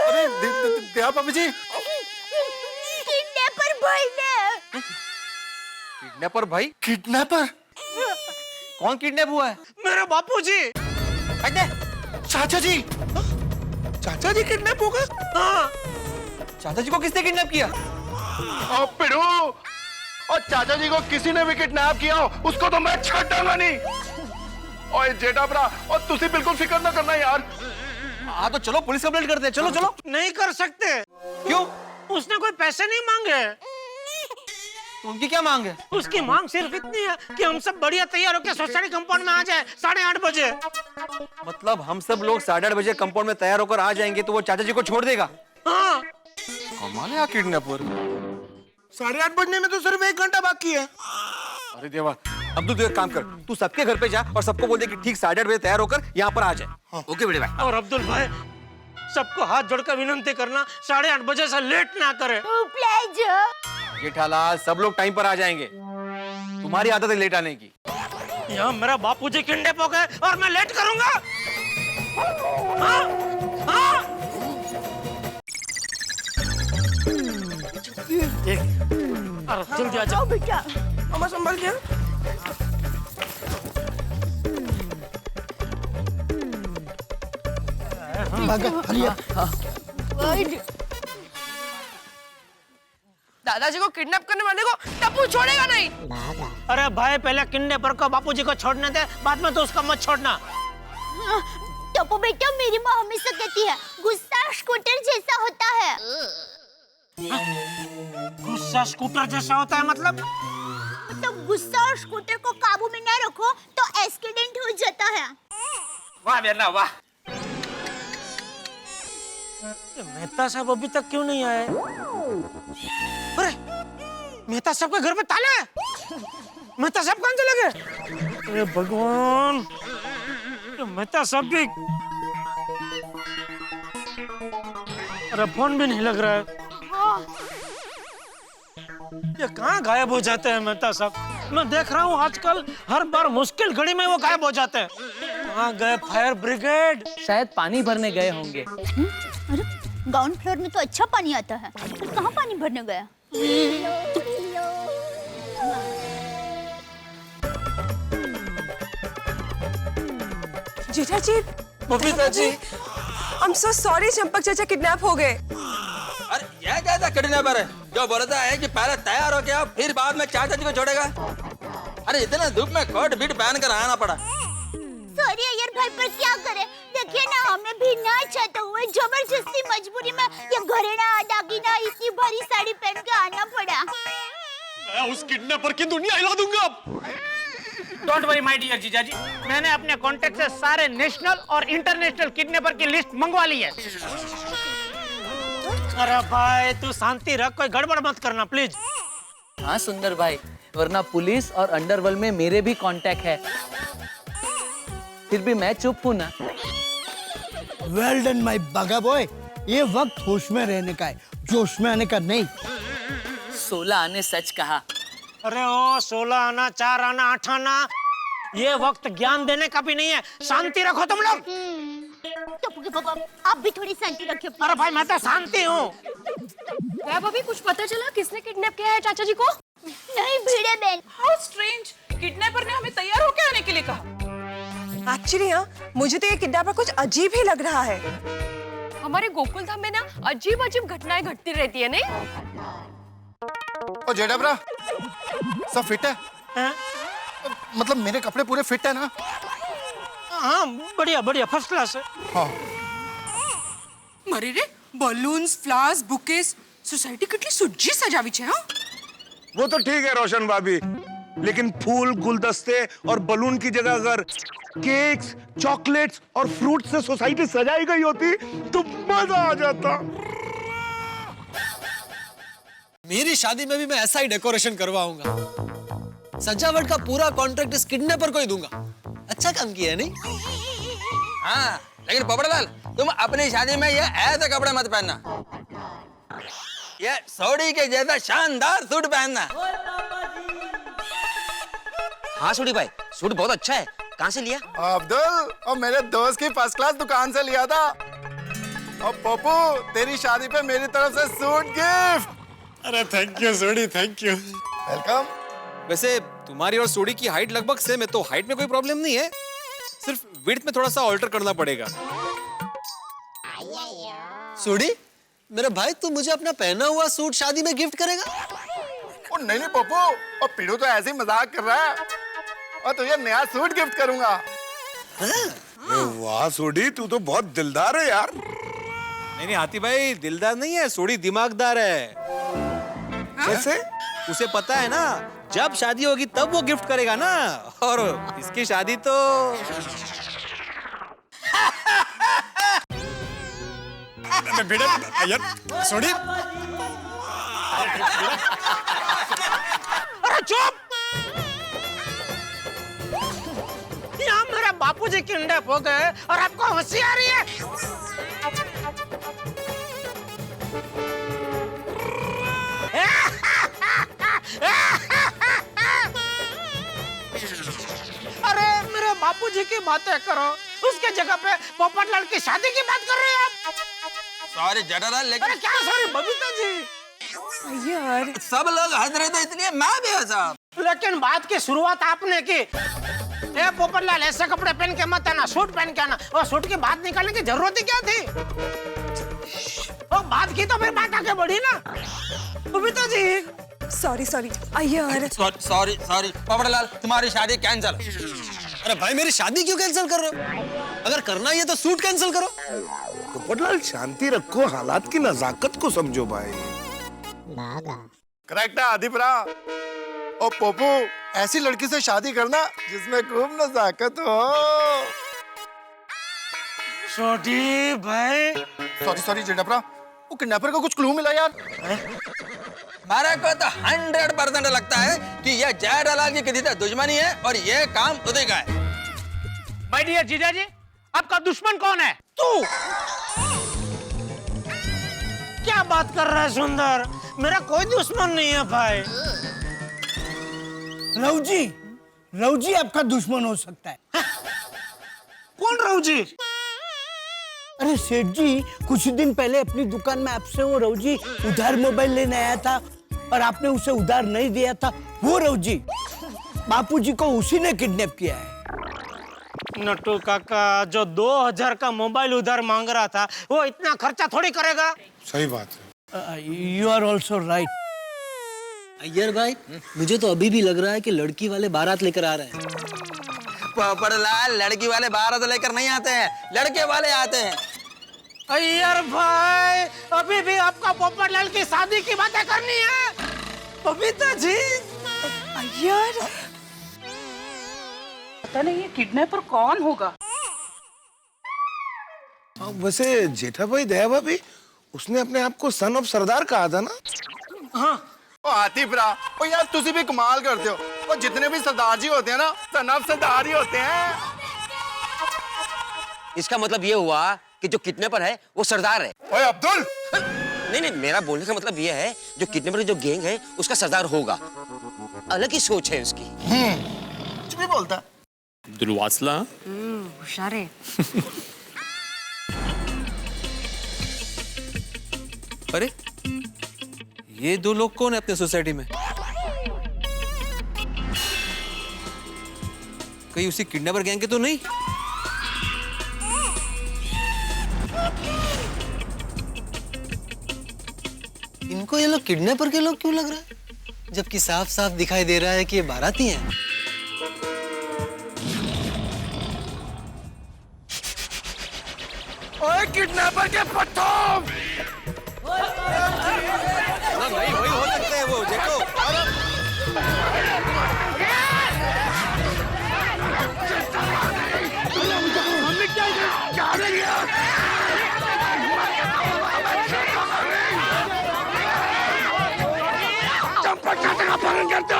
अरे दया भाभी जी, किडनैपर भाई ने। किडनैपर भाई? किडनैपर? कौन किडनैप हुआ है? मेरा बापूजी। चाचा जी? चाचा जी किडनैप हो गए? हाँ। चाचा जी को किसने किडनैप किया? और पिड़ू, और चाचा जी को किसी ने भी किडनैप किया हो, उसको तो मैं छाटांगा नहीं। और जेठा भरा, और तुसी बिल्कुल फिक्र ना करना यार। हाँ तो चलो पुलिस कंप्लेंट करते हैं, चलो चलो। नहीं कर सकते। क्यों? उसने कोई पैसे नहीं मांगे। उनकी क्या मांग है? उसकी मांग सिर्फ इतनी है कि हम सब बढ़िया तैयार होकर सोसाइटी कंपाउंड में आ जाए 8:30 बजे। मतलब हम सब लोग 8:30 बजे कंपाउंड में तैयार होकर आ जाएंगे तो वो चाचा जी को छोड़ देगा? हाँ। कमाल है किडनैपर। 8:30 बजने में तो सिर्फ 1 घंटा बाकी है। अरे देवा, अब तू एक काम कर, तू सबके घर पे जा और सबको बोल दे कि ठीक 8:30 बजे तैयार होकर यहाँ पर आ जाए। हाँ। ओके बेटे भाई। और अब्दुल भाई, सबको हाथ जोड़कर विनती करना 8:30 बजे से लेट ना करे। जेठालाल, सब लोग टाइम पर आ जाएंगे, तुम्हारी आदत है लेट आने की। यहाँ मेरा बापूजी किडनैप हो गए और मैं लेट करूंगा। हाँ? हाँ? अरे जल्दी आ जाओ बेटा। मामा संभल के। दादाजी को किडनैप करने वाले को टप्पू छोड़ेगा नहीं। अरे भाई, पहले किडनैपर को बापूजी को छोड़ने दे, बाद में तो उसका मत छोड़ना। टप्पू बेटा, मेरी माँ हमेशा कहती है गुस्सा स्कूटर जैसा होता है। गुस्सा स्कूटर जैसा होता है मतलब? तो गुस्सा और स्कूटर को काबू में ना रखो तो एक्सीडेंट हो जाता है। वाह बेटा वाह। मेहता साहब अभी तक क्यों नहीं आए? अरे मेहता साहब के घर पे ताला है। मेहता साहब कहाँ चले गए? अरे भगवान, मेहता साहब की अरे फोन भी नहीं लग रहा है। ये कहाँ गायब हो जाते हैं मेहता साहब? मैं देख रहा हूँ आजकल हर बार मुश्किल घड़ी में वो गायब हो जाते हैं। कहाँ गए फायर ब्रिगेड? शायद पानी भरने गए होंगे। अरे ग्राउंड फ्लोर में तो अच्छा पानी आता है, तो कहाँ पानी भरने गया? जीजा जी, Babita ji, I'm so sorry, Champak चाचा किडनैप हो गए। अरे ये क्या था किडनैपर है जो बोलता है कि पहले तैयार हो गया फिर बाद में चाचा जी को छोड़ेगा? अरे इतने धूप में कोट बीट पहन कर आना पड़ा। सॉरी अय्यर भाई, पर क्या करे? देखिए ना, हमें भी ना चाहते हुए जबरदस्ती मजबूरी में ये घरेना दागिना इतनी भारी साड़ी पहन के आना पड़ा। मैं उस किडनैपर की दुनिया हिला दूंगा। डोंट वरी माय डियर जीजा जी, मैंने अपने कांटेक्ट से सारे नेशनल और इंटरनेशनल किडनैपर की लिस्ट मंगवा ली है। अरे भाई तू शांति रख, कोई गड़बड़ मत करना प्लीज। हाँ सुंदर भाई, वरना पुलिस और अंडरवर्ल्ड में मेरे भी कांटेक्ट है। फिर भी मैं चुप हूँ ना। वेल डन माय बागा बॉय, ये वक्त होश में रहने का है, जोश में आने का नहीं। 16 आने सच कहा। अरे ओ 16 आना, 4 आना, 8 आना, ये वक्त ज्ञान देने का भी नहीं है। शांति रखो तुम लोग। टप्पू के पापा, आप भी थोड़ी शांति रखिए। अरे भाई मैं तो शांति हूँ। भाभी कुछ पता चला किसने किडनैप किया है चाचा जी को? नहीं भिड़े बहन। हाउ स्ट्रेंज, किडनैपर ने हमें तैयार होकर आने के लिए कहा। एक्चुअली हाँ, मुझे तो ये किडनैपर कुछ अजीब ही लग रहा है। हमारे गोकुल धाम में ना अजीब अजीब घटनाएं घटती रहती है नहीं? ओ जेठाब्रा, सब फिट है? मतलब मेरे कपड़े पूरे फिट है ना? हाँ बढ़िया बढ़िया, फर्स्ट क्लास है। हाँ। मरे रे, बलून्स, फ्लावर्स, बुकेस, सोसाइटी कितनी सुज्जी सजावी छे। हाँ वो तो ठीक है रोशन भाभी, लेकिन फूल, गुलदस्ते और बलून की जगह अगर केक्स, चॉकलेट्स और फ्रूट से सोसाइटी सजाई गई होती तो मजा आ जाता। मेरी शादी में भी मैं ऐसा ही डेकोरेशन करवाऊंगा। सजावट का पूरा कॉन्ट्रैक्ट इस किडनैपर को ही दूंगा। अच्छा काम किया है नहीं? हाँ, लेकिन पोपटलाल तुम अपनी शादी में ये ऐसे कपड़े मत पहनना। ये सोडी के जैसा शानदार सूट पहनना। हाँ सोडी भाई, सूट बहुत अच्छा है। कहाँ से लिया? अब्दुल, और मेरे दोस्त की फर्स्ट क्लास दुकान से लिया था। और पप्पू, तेरी शादी पे मेरी तरफ से सूट गिफ्ट। अरे thank you Sodhi, thank you. Welcome. वैसे तुम्हारी और सोडी की हाइट लगभग सेम है, तो हाइट में कोई प्रॉब्लम नहीं है, सिर्फ विड्थ में थोड़ा सा ऑल्टर करना पड़ेगा। सोडी, मेरा भाई तू मुझे अपना पहना हुआ सूट शादी में गिफ्ट करेगा? और नहीं पप्पू, और पीड़ू तो ऐसे ही मजाक कर रहा है। और तुझे नया सूट गिफ्ट करूंगा। वाह सोडी, तू तो बहुत दिलदार है यार। नहीं हाथी भाई, दिलदार नहीं है, सोडी दिमागदार है। कैसे? उसे पता है ना, जब शादी होगी तब वो गिफ्ट करेगा ना, और इसकी शादी तो यार सोडी, अरे चुप! यहाँ मेरे बापूजी किडनैप हो गए और आपको हंसी आ रही है? अरे मेरे बापूजी की बातें करो, उसके जगह पे पोपटलाल की शादी की बात कर रहे हो आप? सॉरी जेठालाल, लेकिन अरे क्या सॉरी बबीता जी? यार सब लोग हंस रहे थे इसलिए मैं भी हंसा। लेकिन बात की शुरुआत आपने की। ए पोपटलाल, ऐसे कपड़े पहन के मत आना, सूट पहन के आना। और सूट की बात निकालने की जरूरत ही क्या थी? और बात की तो फिर बात आगे बढ़ी ना। Babita ji sorry sorry Iyer. Sorry Popatlal, तुम्हारी शादी कैंसिल। अरे भाई मेरी शादी क्यों कैंसिल कर रहे हो? अगर करना ही है तो सूट कैंसिल करो। पोपटलाल शांति रखो, हालात की नजाकत को समझो भाई। करेक्ट है आदिपुरा। और पप्पू, ऐसी लड़की से शादी करना जिसमें खूब नजाकत हो। छोटी भाई। सॉरी जेठापरा, वो किडनैपर को कुछ क्लू मिला यार? मेरे को तो 100% लगता है कि ये जेठालाल की किसी से दुश्मनी है और ये काम उसी का है। माय डियर जीजा जी, आपका दुश्मन कौन है? तू। क्या बात कर रहा है सुंदर? मेरा कोई दुश्मन नहीं है भाई। रऊ जी आपका दुश्मन हो सकता है। कौन रऊ जी? अरे सेठ जी, कुछ दिन पहले अपनी दुकान में आपसे वो रऊ जी उधार मोबाइल लेने आया था और आपने उसे उधार नहीं दिया था। वो रऊ जी, बापूजी को उसी ने किडनैप किया है। नट्टू काका, जो 2000 का मोबाइल उधार मांग रहा था, वो इतना खर्चा थोड़ी करेगा। सही बात है। You are also right. Iyer भाई, मुझे तो अभी भी लग रहा है कि लड़की वाले बारात लेकर आ रहे हैं। पोपटलाल, लड़की वाले बारात लेकर नहीं आते हैं, लड़के वाले आते हैं। अय्यर भाई, अभी भी आपका पोपटलाल की शादी की बातें करनी है? बबीता जी। अय्यर, पता नहीं ये किडनैपर कौन होगा। वैसे जेठा भाई, दया भाभी, उसने अपने आप को सन ऑफ सरदार कहा था ना? हाँ। ओ आतिफरा, ओ यार तुसी भी कमाल करते हो। और जितने भी सरदार जी होते हैं ना, सन ऑफ सरदार ही होते हैं। इसका मतलब ये हुआ कि जो किडनैपर है वो सरदार है। ओए अब्दुल! नहीं, मेरा बोलने का मतलब ये है, जो किडनैपर जो गैंग है उसका सरदार होगा। अलग ही सोच है उसकी। कुछ भी बोलता। दुर्वासला होशियार है। अरे ये दो लोग कौन है अपने सोसाइटी में? कहीं उसी किडनैपर गैंग के तो नहीं? इनको ये लोग किडनैपर के लोग क्यों लग रहा है, जबकि साफ साफ दिखाई दे रहा है कि ये बाराती हैं। ओए किडनैपर के पट्टों! वही हो सकते हैं वो, देखो। बंद करते हो?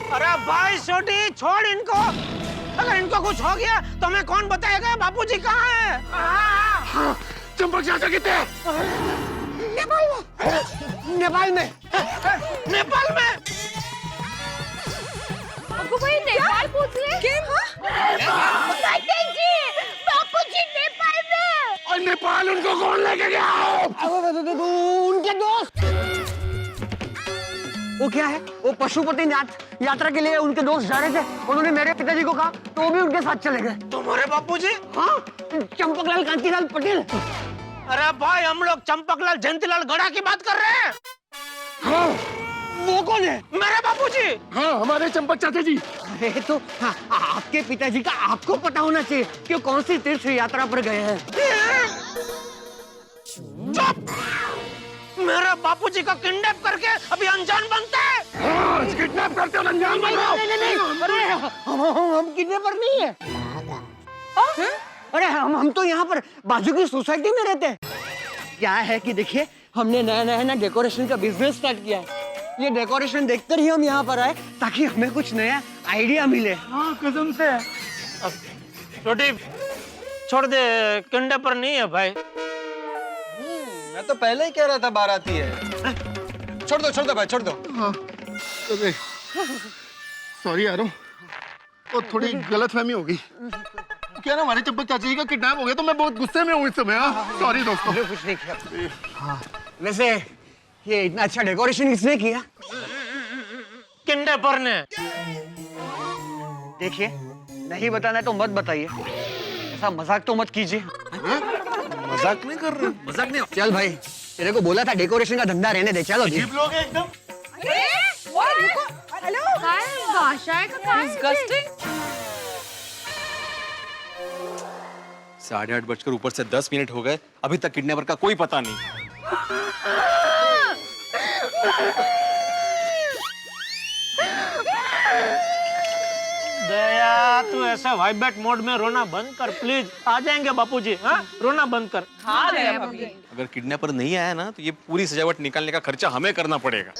अरे भाई छोटी छोड़ इनको। अगर इनको कुछ हो गया तो हमें कौन बताएगा बापूजी कहाँ है? चंपक चाचा कितने हैं? नेपाल में। नेपाल में भाई नेपाल पूछ ले जी बापूजी नेपाल में। और नेपाल उनको कौन लेके गया? उनके दोस्त। वो क्या है, वो पशुपतिनाथ यात्रा के लिए उनके दोस्त जा रहे थे। उन्होंने मेरे पिताजी को कहा तो वो भी उनके साथ चले गए। तुम्हारे बापूजी? हाँ, चंपकलाल कांतिलाल पटेल। अरे भाई हम लोग चंपकलाल जयंतीलाल गड़ा की बात कर रहे हैं। हाँ, वो कौन है? मेरे बापूजी। हाँ, हमारे चंपक चाचा जी। अरे तो हाँ, आपके पिताजी का आपको पता होना चाहिए कि वो कौन सी तीर्थ यात्रा पर गए हैं। चुप! मेरे बापूजी को किडनैप करके अभी अनजान बनता है। हाँ, किडनैप करते हो अनजान बन रहे हो। नहीं, अरे हम किडनैपर नहीं है। अरे हम तो यहाँ पर बाजू की सोसाइटी में रहते हैं। क्या है कि देखिए, हमने नया डेकोरेशन का बिजनेस स्टार्ट किया है। ये डेकोरेशन देखकर ही हम यहाँ पर आए ताकि हमें कुछ नया आइडिया मिले। हाँ, कसम से। छोटी छोड़ दे, किडनैपर नहीं है भाई। मैं तो पहले ही कह रहा था बाराती है। छोड़ दो भाई, छोड़ दो। हाँ, सॉरी यारो, वो थोड़ी गलतफहमी हो गई। क्या ना, हमारे चंपक चाचा जी का किडनैप हो गया तो मैं बहुत गुस्से में हूँ इस समय। सॉरी दोस्तों। कुछ नहीं किया। हाँ, वैसे ये इतना अच्छा डेकोरेशन किसने किया? किडनैपर ने। देखिए, नहीं बताना तो मत बताइए। ऐसा मजाक तो मत कीजिए। मजाक नहीं कर रहे। मजाक नहीं। चल भाई, तेरे को बोला था डेकोरेशन का धंधा रहने दे। चलो जी। लोग एकदम। हेलो भाषा है का डिस्गस्टिंग। 8:30 बजकर ऊपर से 10 मिनट हो गए, अभी तक किडनैपर का कोई पता नहीं। दया, तू ऐसा वाइब्रेट मोड में रोना बंद कर प्लीज। आ जाएंगे बापूजी। हाँ, रोना बंद कर। हाँ भाभी। अगर किडनैपर नहीं आया ना तो ये पूरी सजावट निकालने का खर्चा हमें करना पड़ेगा।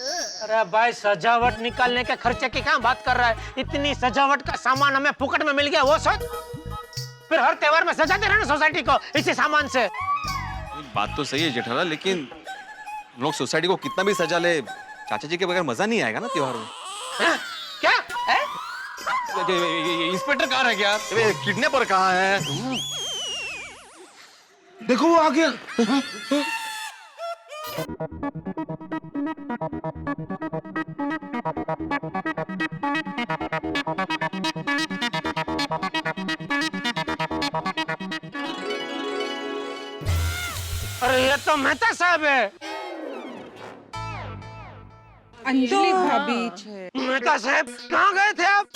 अरे भाई, सजावट निकालने के खर्चे की क्या बात कर रहा है? इतनी सजावट का सामान हमें फुकट में मिल गया, वो सोच। फिर हर त्योहार में सजाते रहना सोसाइटी को इसी सामान से। बात तो सही है जेठालाल, लेकिन हम लोग सोसाइटी को कितना भी सजा ले, चाचा जी के बगैर मजा नहीं आएगा ना त्योहार में। क्या? इंस्पेक्टर कहाँ है क्या? किडनैपर कहाँ है? देखो वो आ गया। अरे ये तो मेहता साहब है। अंजलि भाभी। मेहता साहब कहाँ गए थे आप?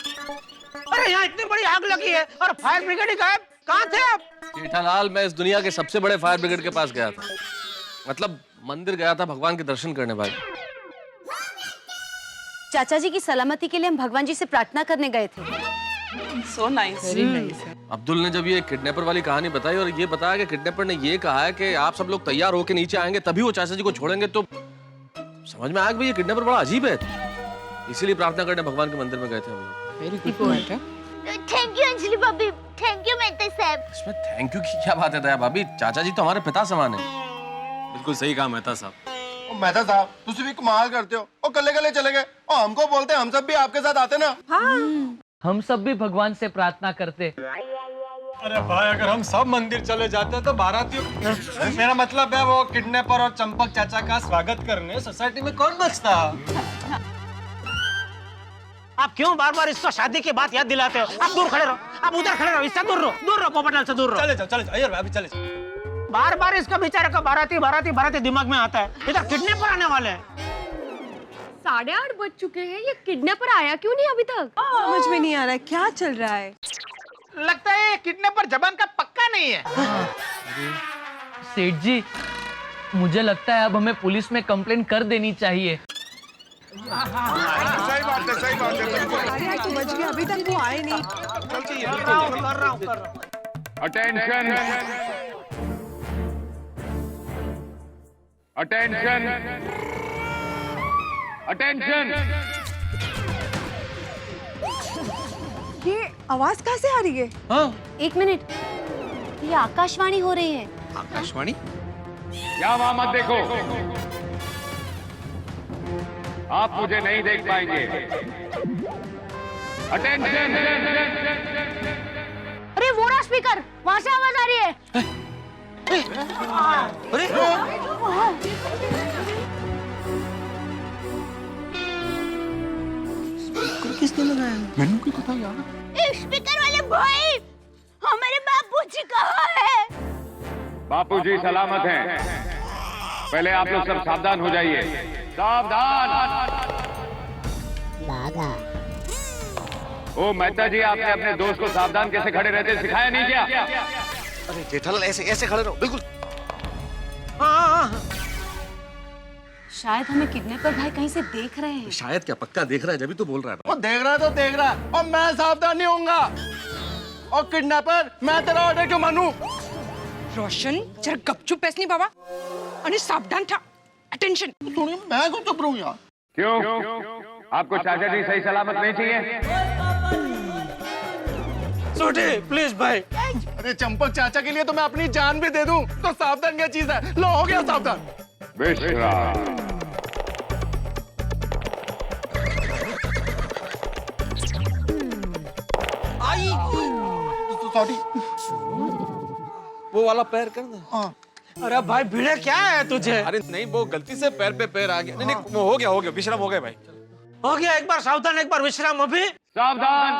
अरे यहाँ इतनी बड़ी आग लगी है और फायर ब्रिगेड ही गायब। कहाँ थे आप? जेठालाल, मैं इस दुनिया के सबसे बड़े फायर ब्रिगेड के पास गया था। मतलब मंदिर गया था भगवान के दर्शन करने भाई। चाचा जी की सलामती के लिए हम भगवान जी से प्रार्थना करने गए थे। So nice, very nice. Abdul ने जब ये किडनैपर वाली कहानी बताई और ये बताया कि किडनैपर ने ये कहा है कि आप सब लोग तैयार होकर नीचे आएंगे तभी वो चाचा जी को छोड़ेंगे, तो समझ में आया कि ये किडनैपर बड़ा अजीब है। इसीलिए प्रार्थना करने भगवान के मंदिर में गए थे हम लोग। वेरी गुड पॉइंट है। थैंक यू अंजलि भाभी, थैंक यू मेहता साहब। इसमें थैंक यू की क्या बात है दया भाभी? चाचा जी तो हमारे पिता समान है। बिल्कुल सही कहा मेहता साहब। मेहता साहब, तुम भी कमाल करते हो। और कल्ले चले गए और हमको बोलते हम सब भी आपके साथ आते ना। हाँ, हम सब भी भगवान से प्रार्थना करते। अरे भाई, अगर हम सब मंदिर चले जाते तो बारातियों, मेरा मतलब है वो किडनैपर और चंपक चाचा का स्वागत करने सोसाइटी में कौन बचता? आप क्यों बार बार इसको शादी की बात याद दिलाते हो? आप दूर खड़े रहो, आप उधर खड़े रहो, इससे दूर रहो, पोपटलाल से दूर रहो। चले जाओ अय्यर भाई, चले जाओ। बार बार इसका बेचारे का बाराती दिमाग में आता है। इधर किडनैपर आने वाले हैं। 8:30 बज चुके हैं, ये किडनैपर आया क्यों नहीं अभी तक? समझ में नहीं आ रहा है क्या चल रहा है। लगता है किडनैपर जबान का पक्का नहीं है। सेठ जी, मुझे लगता है अब हमें पुलिस में कंप्लेंट कर देनी चाहिए। जी अभी तक वो आए नहीं। कर रहा हूँ। Attention, attention, attention. ये आवाज कहाँ से आ रही है? हाँ? एक मिनट, ये आकाशवाणी हो रही है। आकाशवाणी? क्या वहां मत देखो, आप मुझे नहीं देख पाएंगे। अटेंशन। अरे वो रहा स्पीकर, वहां से आवाज आ रही है। अरे किसने लगाया? मैंने कोई पता यार। स्पीकर वाले भाई, हमारे बापूजी कहाँ है? बापूजी सलामत हैं। पहले आप लोग सब सावधान हो जाइए। सावधान। ओ मेहता जी, आपने अपने दोस्त को सावधान कैसे खड़े रहते सिखाया नहीं क्या? अरे जेठालाल ऐसे ऐसे खड़े रहो, बिल्कुल। शायद हमें किडनैपर भाई कहीं से देख रहे हैं। शायद क्या, पक्का देख रहा है, जब तो बोल रहा है। वो देख रहा है तो देख रहा है, और मैं सावधान नहीं होऊंगा। और किडनैपर, मैं तेरा ऑर्डर क्यों मानूं? रोशन जरा गपचूप बैस नहीं बाबा आणि सावधान था। अटेंशन। मैं क्यों चुप रहूं यार? क्यों? आपको चाचा जी सही सलामत नहीं चाहिए? छोटे प्लीज भाई। अरे चंपक चाचा के लिए तो मैं अपनी जान भी दे दूं, तो सावधान क्या चीज है? लो हो गया सावधान। विश्राम। सॉरी। वो वाला पैर कर ना। अरे भाई भिड़े क्या है तुझे? अरे नहीं, वो गलती से पैर पे पैर आ गया। नहीं नहीं, वो हो गया विश्राम हो गया भाई। हो गया, एक बार सावधान, एक बार विश्राम। अभी सावधान।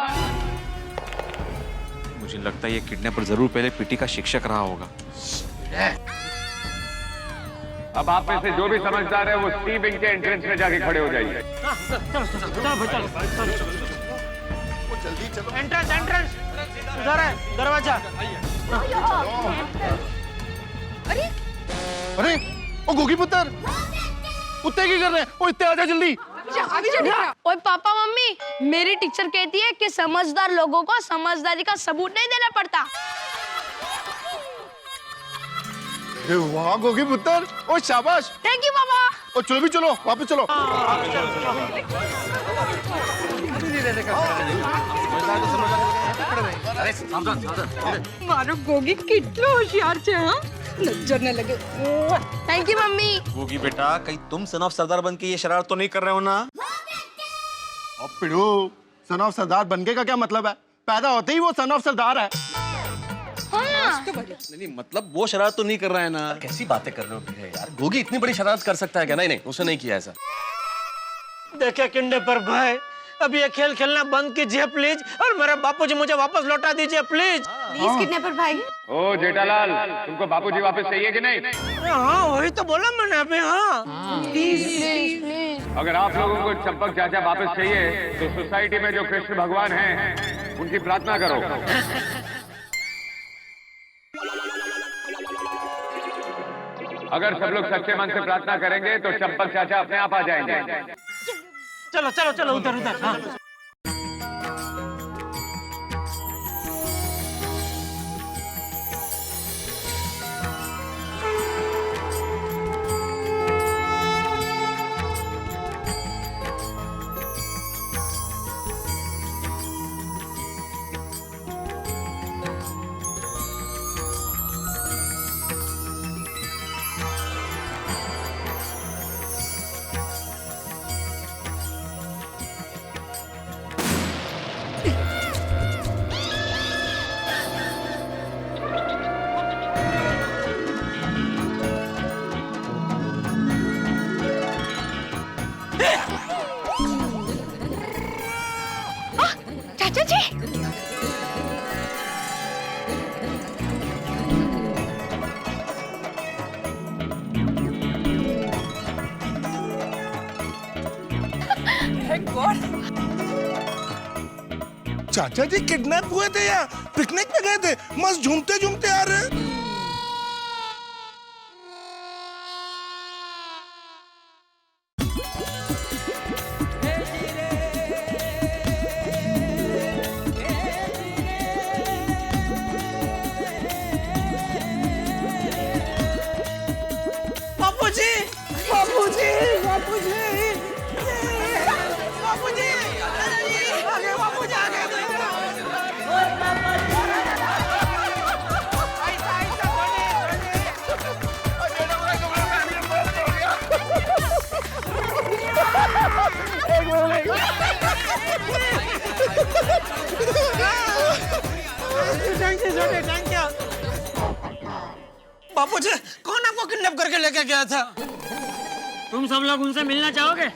मुझे लगता है ये किडनैपर जरूर पहले पीटी का शिक्षक रहा होगा। अब आप में से जो भी समझदार है वो सी विंग के एंट्रेंस में जाके खड़े हो जाइए। जल्दी चलो। एंट्रेंस एंट्रेंस उधर है दरवाजा। अरे अरे ओ गोगी पुत्र, कुत्ते की कर रहे हैं? ओ इतने आजा जल्दी। ओए पापा मम्मी, मेरी टीचर कहती है कि समझदार लोगों को समझदारी का सबूत नहीं देना पड़ता। अरे वाह गोगी पुत्र, ओ शाबाश। थैंक यू पापा। ओ चलो भी चलो, वापस चलो। अरे सावधान सावधान। मारो गोगी कितना होशियार छे। हाँ नजर न लगे। Thank you mummy. गोगी बेटा, कहीं तुम सन ऑफ सरदार बन के ये शरारत तो नहीं कर रहे हो ना? अब पिड़ू, सन ऑफ सरदार बनके का क्या मतलब है? पैदा होते ही वो सन ऑफ सरदार है। नहीं मतलब वो शरारत तो नहीं कर रहा है ना। कैसी बातें कर रहे हो यार? गोगी इतनी बड़ी शरारत कर सकता है क्या? नहीं नहीं, उसने नहीं किया ऐसा। देखे किडनैपर भाई, अब ये खेल खेलना बंद कीजिए प्लीज, और मेरे बापूजी मुझे वापस लौटा दीजिए प्लीज। प्लीज किडनैपर भाई। ओ जेठालाल, तुमको बापूजी वापस चाहिए कि नहीं? हाँ वही तो बोला मैंने अभी। हाँ प्लीज प्लीज प्लीज। अगर आप लोगों को चंपक चाचा वापस चाहिए तो सोसाइटी में जो कृष्ण भगवान हैं उनकी प्रार्थना करो। अगर सब लोग सच्चे मन से प्रार्थना करेंगे तो चंपक चाचा अपने आप आ जाएंगे। चलो चलो चलो उधर उधर। हाँ चाचा जी। चाचा जी किडनैप हुए थे या पिकनिक पे गए थे? मस्त झूमते झूमते आ रहे हैं। बापूजी, कौन आपको किडनैप करके लेके गया था? तुम सब लोग उनसे मिलना चाहोगे?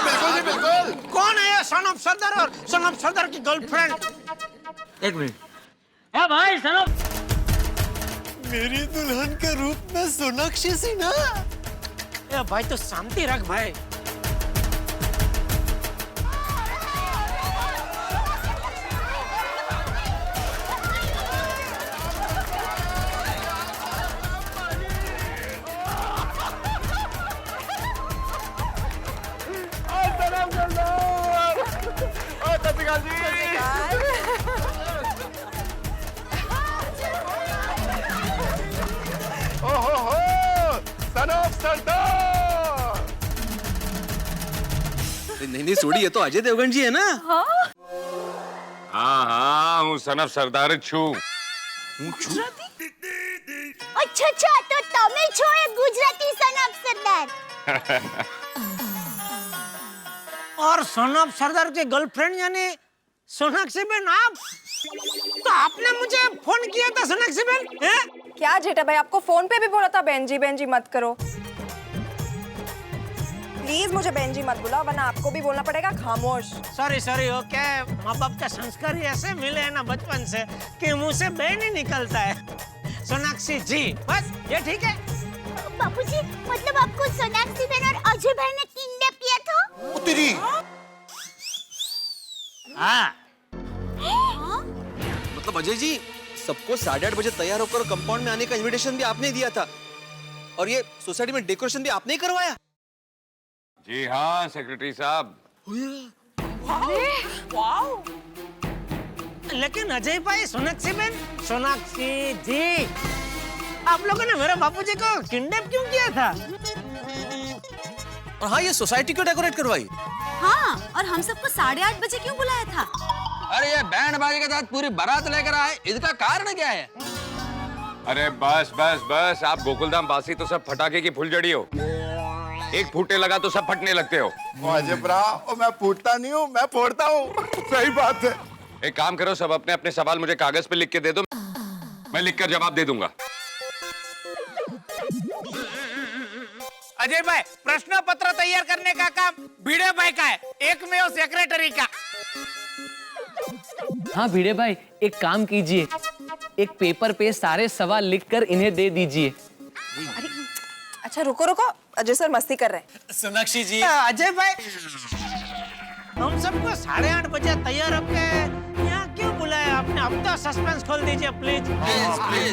बिल्कुल जी बिल्कुल। कौन है ये सन ऑफ सरदार और सन ऑफ सरदार की गर्लफ्रेंड? एक मिनट। ए भाई सुनो, मेरी दुल्हन के रूप में सोनाक्षी सिन्हा। ए भाई तो शांति रख भाई। सन ऑफ सरदार। नहीं सोडी, ये तो अजय देवगन जी है ना? हाँ हूँ सन ऑफ सरदार छू। अच्छा तो તમે છો એ ગુજરાતી सन ऑफ सरदार। और सन ऑफ सरदार के गर्लफ्रेंड यानी सोनाक्षी बहन आप? तो आपने मुझे फोन किया था सोनाक्षी बहन? क्या जेठा भाई, आपको फोन पे भी बोला था बहन जी मत करो। प्लीज मुझे बहन जी मत बुलाओ, वरना आपको भी बोलना पड़ेगा खामोश। Sorry okay. माँ बाप का संस्कार ही ऐसे मिले हैं ना बचपन से कि मुंह से बहन ही निकलता है। सोनाक्षी जी, बस ये ठीक है। बापूजी, मतलब आपको सोनाक्षी बहन और अजय भाई ने किडनैप किया था? तेरी। हाँ। मतलब अजय जी, सबको 8:30 बजे तैयार होकर कंपाउंड में आने का इनविटेशन भी आपने दिया था, और ये सोसाइटी में डेकोरेशन भी आपने ही करवाया? जी हाँ सेक्रेटरी साहब। लेकिन अजय भाई, सोनाक्षी बहन, सोनाक्षी जी, आप लोगों ने मेरे बापूजी को किडनैप क्यों किया था? और हाँ, ये सोसाइटी क्यों डेकोरेट करवाई? हाँ, और हम सबको 8:30 बजे क्यों बुलाया था? अरे ये बैंड बाजे के साथ पूरी बारात लेकर आए, इसका कारण क्या है? अरे बस आप गोकुलधाम बासी तो सब फटाके की फुलझड़ी हो। एक फूटने लगा तो सब फटने लगते हो। अजय ब्रा, मैं फूटता नहीं हूँ, मैं फोड़ता हूँ। सही बात है। एक काम करो, सब अपने अपने सवाल मुझे कागज पे लिख के दे दो, मैं लिखकर जवाब दे दूंगा। अजय भाई, प्रश्न पत्र तैयार करने का काम भिड़े भाई का है, एक में वो सेक्रेटरी का। हाँ भिड़े भाई, एक काम कीजिए, एक पेपर पे सारे सवाल लिखकर इन्हें दे दीजिए। अच्छा रुको, अजय सर मस्ती कर रहे हैं। सोनाक्षी जी। अजय भाई, हम सबको 8:30 बजे तैयार होके यहाँ क्यों बुलाया आपने? अब तो सस्पेंस खोल दीजिए प्लीज। प्लीज।